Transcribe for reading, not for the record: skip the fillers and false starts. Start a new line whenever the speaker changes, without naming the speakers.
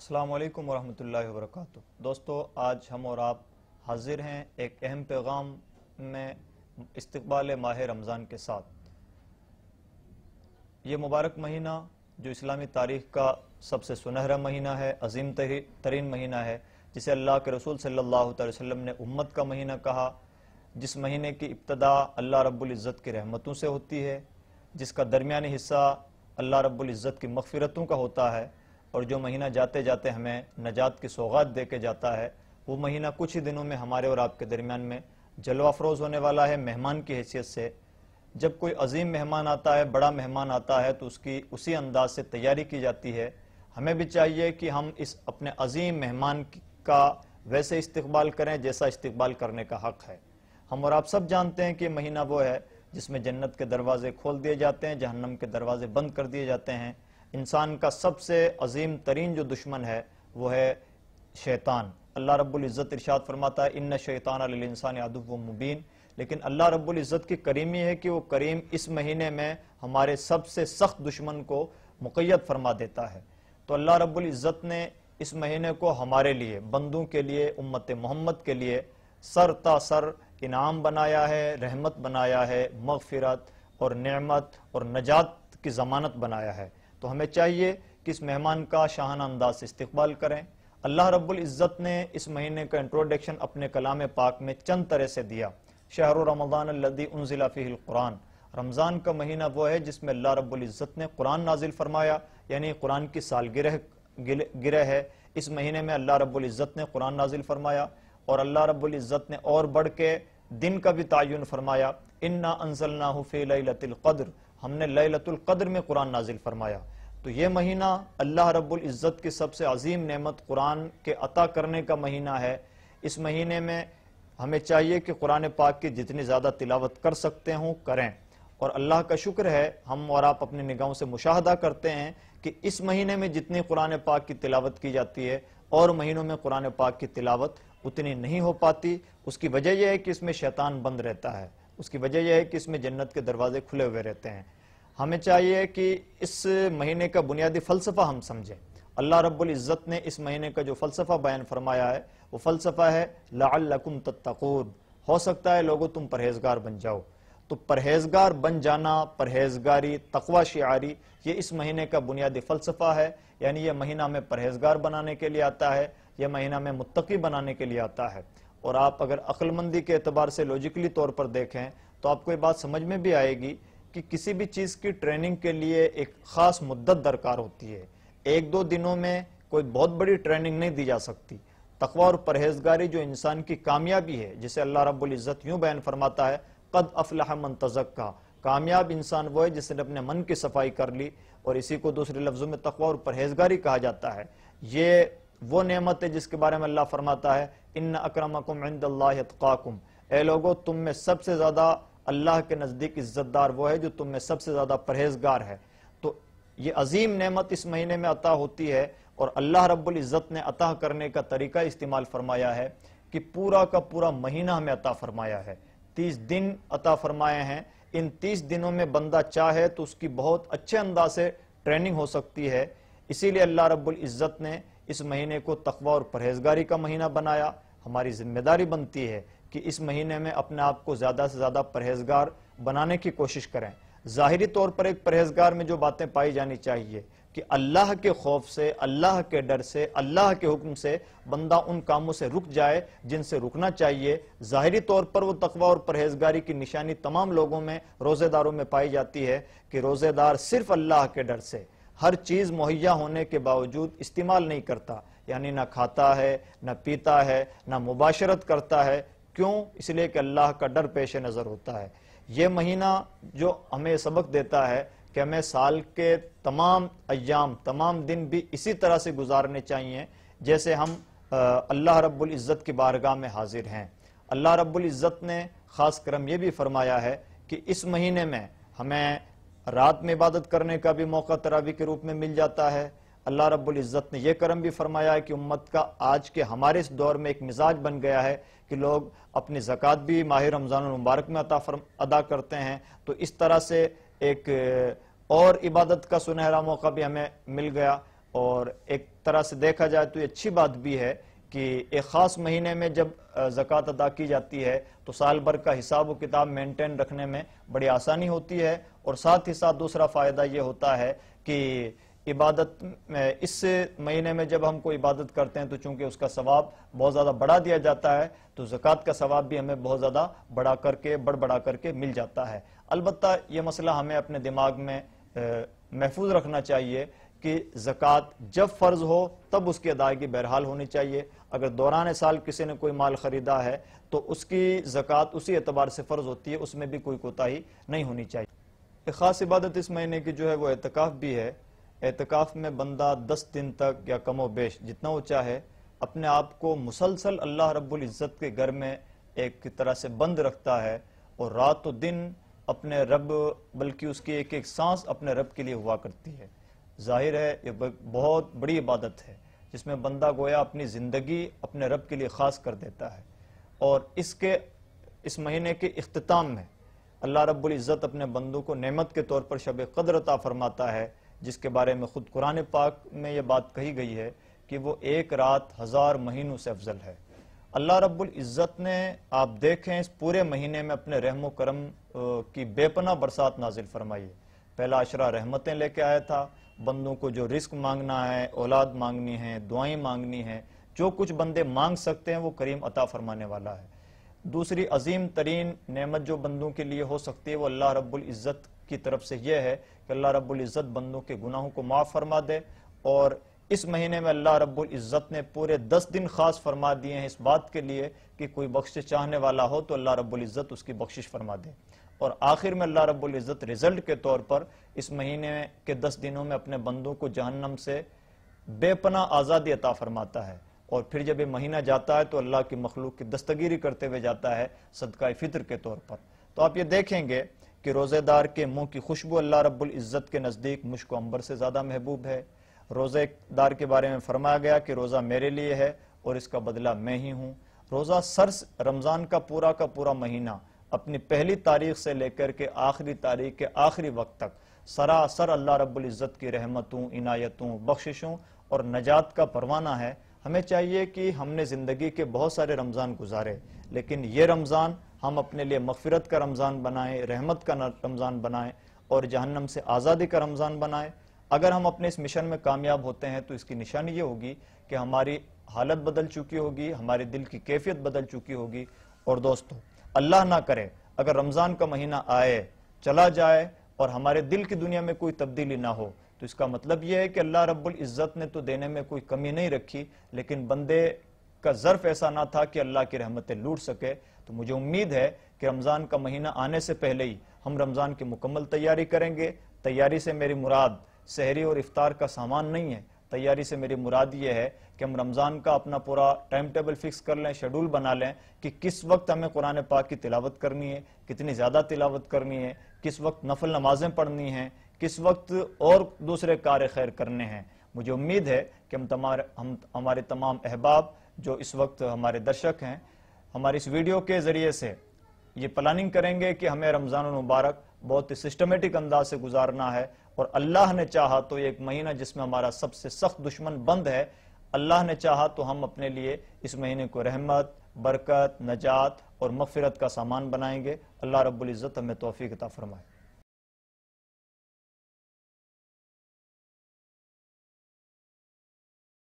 السلام علیکم ورحمۃ اللہ وبرکاتہ۔ دوستو، آج ہم اور آپ حاضر ہیں ایک اہم پیغام میں استقبال ماہ رمضان کے ساتھ۔ یہ مبارک مہینہ جو اسلامی تاریخ کا سب سے سنہرا مہینہ ہے، عظیم ترین مہینہ ہے، جسے اللہ کے رسول صلی اللہ علیہ وسلم نے امت کا مہینہ کہا، جس مہینے کی ابتدا اللہ رب العزت کی رحمتوں سے ہوتی ہے، جس کا درمیانی حصہ اللہ رب العزت کی مغفرتوں کا ہوتا ہے، اور جو مہینہ جاتے جاتے ہمیں نجات کی سوغات دے کے جاتا ہے، وہ مہینہ کچھ ہی دنوں میں ہمارے اور آپ کے درمیان میں جلوہ افروز ہونے والا ہے مہمان کی حیثیت سے۔ جب کوئی عظیم مہمان آتا ہے، بڑا مہمان آتا ہے، تو اس کی اسی انداز سے تیاری کی جاتی ہے۔ ہمیں بھی چاہیے کہ ہم اس اپنے عظیم مہمان کا ویسے استقبال کریں جیسا استقبال کرنے کا حق ہے۔ ہم اور آپ سب جانتے ہیں کہ یہ مہینہ وہ ہے جس میں جنت کے دروازے کھول دیے جاتے ہیں، جہنم کے دروازے بند کر دیے جاتے ہیں۔ انسان کا سب سے عظیم ترین جو دشمن ہے وہ ہے شیطان۔ اللہ رب العزت ارشاد فرماتا ہے ان شیطان للانسان عدو مبین، لیکن اللہ رب العزت کی کریمی ہے کہ وہ کریم اس مہینے میں ہمارے سب سے سخت دشمن کو مقید فرما دیتا ہے۔ تو اللہ رب العزت نے اس مہینے کو ہمارے لیے، بندوں کے لیے، امت محمد کے لیے سر تا سر انعام بنایا ہے، رحمت بنایا ہے، مغفرت اور نعمت اور نجات کی ضمانت بنایا ہے۔ تو ہمیں چاہیے کہ اس مہمان کا شاہانہ انداز سے استقبال کریں۔ اللہ رب العزت نے اس مہینے کا انٹروڈکشن اپنے کلام پاک میں چند طرح سے دیا۔ شہر رمضان الذی انزل فیہ القرآن، رمضان کا مہینہ وہ ہے جس میں اللہ رب العزت نے قرآن نازل فرمایا، یعنی قرآن کی سالگرہ ہے۔ اس مہینے میں اللہ رب العزت نے قرآن نازل فرمایا، اور اللہ رب العزت نے اور بڑھ کے دن کا بھی تعین فرمایا، انا انزلناہ فی لیلۃ القدر، ہم نے لیلۃ القدر میں قرآن نازل فرمایا۔ تو یہ مہینہ اللہ رب العزت کی سب سے عظیم نعمت قرآن کے عطا کرنے کا مہینہ ہے۔ اس مہینے میں ہمیں چاہیے کہ قرآن پاک کی جتنی زیادہ تلاوت کر سکتے ہوں کریں، اور اللہ کا شکر ہے ہم اور آپ اپنی نگاہوں سے مشاہدہ کرتے ہیں کہ اس مہینے میں جتنی قرآن پاک کی تلاوت کی جاتی ہے اور مہینوں میں قرآن پاک کی تلاوت اتنی نہیں ہو پاتی۔ اس کی وجہ یہ ہے کہ اس میں شیطان بند رہتا ہے، اس کی وجہ یہ ہے کہ اس میں جنت کے دروازے کھلے ہوئے رہتے ہیں۔ ہمیں چاہیے کہ اس مہینے کا بنیادی فلسفہ ہم سمجھیں۔ اللہ رب العزت نے اس مہینے کا جو فلسفہ بیان فرمایا ہے وہ فلسفہ ہے لعلکم تتقون، ہو سکتا ہے لوگوں تم پرہیزگار بن جاؤ۔ تو پرہیزگار بن جانا، پرہیزگاری، تقوی شعاری، یہ اس مہینے کا بنیادی فلسفہ ہے۔ یعنی یہ مہینہ ہمیں پرہیزگار بنانے کے لیے آتا ہے، یہ مہینہ ہمیں متقی بنانے کے لیے آتا ہے۔ اور آپ اگر عقل مندی کے اعتبار سے لوجیکلی طور پر دیکھیں تو آپ کو یہ بات سمجھ میں بھی آئے گی کہ کسی بھی چیز کی ٹریننگ کے لیے ایک خاص مدت درکار ہوتی ہے۔ ایک دو دنوں میں کوئی بہت بڑی ٹریننگ نہیں دی جا سکتی۔ تقوی اور پرہیزگاری جو انسان کی کامیابی ہے، جسے اللہ رب العزت یوں بیان فرماتا ہے قد افلح من تزکا، کامیاب انسان وہ ہے جس نے اپنے من کی صفائی کر لی، اور اسی کو دوسرے لفظوں میں تقوی اور پرہیزگاری کہا جاتا ہے۔ یہ وہ نعمت ہے جس کے بارے میں اللہ فرماتا ہے ان اکرمکم عند اللہ اتقاکم، اے لوگو تم میں سب سے زیادہ اللہ کے نزدیک عزت دار وہ ہے جو تم میں سب سے زیادہ پرہیزگار ہے۔ تو یہ عظیم نعمت اس مہینے میں عطا ہوتی ہے، اور اللہ رب العزت نے عطا کرنے کا طریقہ استعمال فرمایا ہے کہ پورا کا پورا مہینہ ہمیں عطا فرمایا ہے، 30 دن عطا فرمائے ہیں۔ ان 30 دنوں میں بندہ چاہے تو اس کی بہت اچھے انداز سے ٹریننگ ہو سکتی ہے۔ اسی لیے اللہ رب العزت نے اس مہینے کو تقوی اور پرہیزگاری کا مہینہ بنایا۔ ہماری ذمہ داری بنتی ہے کہ اس مہینے میں اپنے آپ کو زیادہ سے زیادہ پرہیزگار بنانے کی کوشش کریں۔ ظاہری طور پر ایک پرہیزگار میں جو باتیں پائی جانی چاہیے کہ اللہ کے خوف سے، اللہ کے ڈر سے، اللہ کے حکم سے بندہ ان کاموں سے رک جائے جن سے رکنا چاہیے۔ ظاہری طور پر وہ تقوی اور پرہیزگاری کی نشانی تمام لوگوں میں، روزے داروں میں پائی جاتی ہے کہ روزے دار صرف اللہ کے ڈر سے ہر چیز مہیا ہونے کے باوجود استعمال نہیں کرتا، یعنی نہ کھاتا ہے، نہ پیتا ہے، نہ مباشرت کرتا ہے۔ کیوں؟ اس لیے کہ اللہ کا ڈر پیش نظر ہوتا ہے۔ یہ مہینہ جو ہمیں سبق دیتا ہے کہ ہمیں سال کے تمام ایام، تمام دن بھی اسی طرح سے گزارنے چاہیے جیسے ہم اللہ رب العزت کی بارگاہ میں حاضر ہیں۔ اللہ رب العزت نے خاص کرم یہ بھی فرمایا ہے کہ اس مہینے میں ہمیں رات میں عبادت کرنے کا بھی موقع تراویح کے روپ میں مل جاتا ہے۔ اللہ رب العزت نے یہ کرم بھی فرمایا ہے کہ امت کا آج کے ہمارے اس دور میں ایک مزاج بن گیا ہے کہ لوگ اپنی زکوٰۃ بھی ماہ رمضان المبارک میں ادا کرتے ہیں۔ تو اس طرح سے ایک اور عبادت کا سنہرا موقع بھی ہمیں مل گیا، اور ایک طرح سے دیکھا جائے تو یہ اچھی بات بھی ہے کہ ایک خاص مہینے میں جب زکوٰۃ ادا کی جاتی ہے تو سال بھر کا حساب و کتاب مینٹین رکھنے میں بڑی آسانی ہوتی ہے، اور ساتھ ہی ساتھ دوسرا فائدہ یہ ہوتا ہے کہ عبادت میں اس مہینے میں جب ہم کوئی عبادت کرتے ہیں تو چونکہ اس کا ثواب بہت زیادہ بڑھا دیا جاتا ہے، تو زکوٰۃ کا ثواب بھی ہمیں بہت زیادہ بڑھ کر کے مل جاتا ہے۔ البتہ یہ مسئلہ ہمیں اپنے دماغ میں محفوظ رکھنا چاہیے کہ زکوٰۃ جب فرض ہو تب اس کی ادائیگی بہرحال ہونی چاہیے۔ اگر دوران سال کسی نے کوئی مال خریدا ہے تو اس کی زکوٰۃ اسی اعتبار سے فرض ہوتی ہے، اس میں بھی کوئی کوتاہی نہیں ہونی چاہیے۔ ایک خاص عبادت اس مہینے کی جو ہے وہ اعتکاف بھی ہے۔ اعتکاف میں بندہ 10 دن تک یا کم و بیش جتنا وہ چاہے اپنے آپ کو مسلسل اللہ رب العزت کے گھر میں ایک طرح سے بند رکھتا ہے، اور رات و دن اپنے رب، بلکہ اس کی ایک ایک سانس اپنے رب کے لیے ہوا کرتی ہے۔ ظاہر ہے یہ بہت بڑی عبادت ہے جس میں بندہ گویا اپنی زندگی اپنے رب کے لیے خاص کر دیتا ہے، اور اس مہینے کے اختتام میں اللہ رب العزت اپنے بندوں کو نعمت کے طور پر شب قدر عطا فرماتا ہے، جس کے بارے میں خود قرآن پاک میں یہ بات کہی گئی ہے کہ وہ ایک رات 1000 مہینوں سے افضل ہے۔ اللہ رب العزت نے، آپ دیکھیں، اس پورے مہینے میں اپنے رحم و کرم کی بے پناہ برسات نازل فرمائی ہے۔ پہلا عشرہ رحمتیں لے کے آیا تھا، بندوں کو جو رزق مانگنا ہے، اولاد مانگنی ہے، دعائیں مانگنی ہیں، جو کچھ بندے مانگ سکتے ہیں وہ کریم عطا فرمانے والا ہے۔ دوسری عظیم ترین نعمت جو بندوں کے لیے ہو سکتی ہے وہ اللہ رب العزت کی طرف سے یہ ہے کہ اللہ رب العزت بندوں کے گناہوں کو معاف فرما دے، اور اس مہینے میں اللہ رب العزت نے پورے 10 دن خاص فرما دیے ہیں اس بات کے لیے کہ کوئی بخشش چاہنے والا ہو تو اللہ رب العزت اس کی بخشش فرما دے، اور آخر میں اللہ رب العزت رزلٹ کے طور پر اس مہینے کے 10 دنوں میں اپنے بندوں کو جہنم سے بے پناہ آزادی عطا فرماتا ہے، اور پھر جب یہ مہینہ جاتا ہے تو اللہ کی مخلوق کی دستگیری کرتے ہوئے جاتا ہے صدقہ فطر کے طور پر۔ تو آپ یہ دیکھیں گے کہ روزے دار کے منہ کی خوشبو اللہ رب العزت کے نزدیک مشک و عنبر سے زیادہ محبوب ہے۔ روزے دار کے بارے میں فرمایا گیا کہ روزہ میرے لیے ہے اور اس کا بدلہ میں ہی ہوں۔ روزہ رمضان کا پورا مہینہ اپنی پہلی تاریخ سے لے کر کے آخری تاریخ کے آخری وقت تک سراسر اللہ رب العزت کی رحمتوں، عنایتوں، بخششوں اور نجات کا پروانہ ہے۔ ہمیں چاہیے کہ ہم نے زندگی کے بہت سارے رمضان گزارے، لیکن یہ رمضان ہم اپنے لیے مغفرت کا رمضان بنائیں، رحمت کا رمضان بنائیں، اور جہنم سے آزادی کا رمضان بنائیں۔ اگر ہم اپنے اس مشن میں کامیاب ہوتے ہیں تو اس کی نشانی یہ ہوگی کہ ہماری حالت بدل چکی ہوگی، ہمارے دل کی کیفیت بدل چکی ہوگی۔ اور دوستو، اللہ نہ کرے اگر رمضان کا مہینہ آئے، چلا جائے اور ہمارے دل کی دنیا میں کوئی تبدیلی نہ ہو، تو اس کا مطلب یہ ہے کہ اللہ رب العزت نے تو دینے میں کوئی کمی نہیں رکھی، لیکن بندے کا ظرف ایسا نہ تھا کہ اللہ کی رحمتیں لوٹ سکے۔ تو مجھے امید ہے کہ رمضان کا مہینہ آنے سے پہلے ہی ہم رمضان کی مکمل تیاری کریں گے۔ تیاری سے میری مراد سحری اور افطار کا سامان نہیں ہے، تیاری سے میری مراد یہ ہے کہ ہم رمضان کا اپنا پورا ٹائم ٹیبل فکس کر لیں، شیڈول بنا لیں کہ کس وقت ہمیں قرآن پاک کی تلاوت کرنی ہے، کتنی زیادہ تلاوت کرنی ہے، کس وقت نفل نمازیں پڑھنی ہیں، کس وقت اور دوسرے کار خیر کرنے ہیں۔ مجھے امید ہے کہ ہمارے تمام احباب جو اس وقت ہمارے درشک ہیں، ہماری اس ویڈیو کے ذریعے سے یہ پلاننگ کریں گے کہ ہمیں رمضان المبارک بہت ہی سسٹمیٹک انداز سے گزارنا ہے، اور اللہ نے چاہا تو ایک مہینہ جس میں ہمارا سب سے سخت دشمن بند ہے، اللہ نے چاہا تو ہم اپنے لیے اس مہینے کو رحمت، برکت، نجات اور مغفرت کا سامان بنائیں گے۔ اللہ رب العزت ہمیں توفیق عطا فرمائے۔